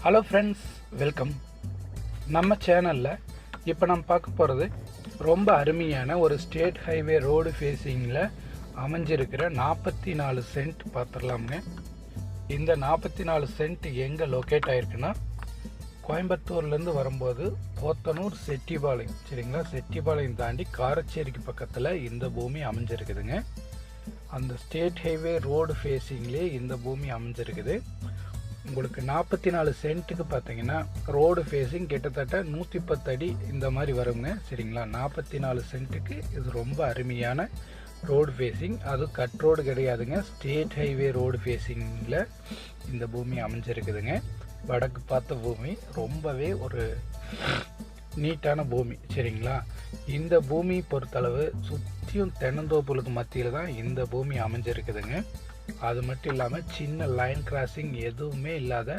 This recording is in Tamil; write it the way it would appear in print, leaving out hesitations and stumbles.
Hello friends, welcome. நம்ம சேனலில் இப்போ நம்ம பார்க்க போகிறது ரொம்ப அருமையான ஒரு ஸ்டேட் ஹைவே ரோடு ஃபேஸிங்கில் அமைஞ்சிருக்கிற 44 சென்ட் பார்த்துடலாமுங்க. இந்த 44 சென்ட் எங்கே லொக்கேட் ஆகிருக்குன்னா, கோயம்புத்தூர்லேருந்து வரும்போது போத்தனூர் செட்டிபாளையம், சரிங்களா, செட்டிபாளையம் தாண்டி காரச்சேரிக்கு பக்கத்தில் இந்த பூமி அமைஞ்சிருக்குதுங்க. அந்த ஸ்டேட் ஹைவே ரோடு ஃபேஸிங்லேயே இந்த பூமி அமைஞ்சிருக்குது. உங்களுக்கு 44 சென்ட்டுக்கு பார்த்தீங்கன்னா ரோடு ஃபேஸிங் கிட்டத்தட்ட 110 அடி இந்த மாதிரி வருங்க, சரிங்களா. 44 சென்ட்டுக்கு இது ரொம்ப அருமையான ரோடு ஃபேஸிங். அது கட் ரோடு கிடையாதுங்க, ஸ்டேட் ஹைவே ரோடு ஃபேஸிங்கில் இந்த பூமி அமைஞ்சிருக்குதுங்க. வடக்கு பார்த்த பூமி, ரொம்பவே ஒரு நீட்டான பூமி, சரிங்களா. இந்த பூமி பொறுத்தளவு சுற்றியும் தென்னந்தோப்புகளுக்கு மத்தியில் தான் இந்த பூமி அமைஞ்சிருக்குதுங்க. அது மட்டும் இல்லாமல் சின்ன லைன் கிராசிங் எதுவுமே இல்லாத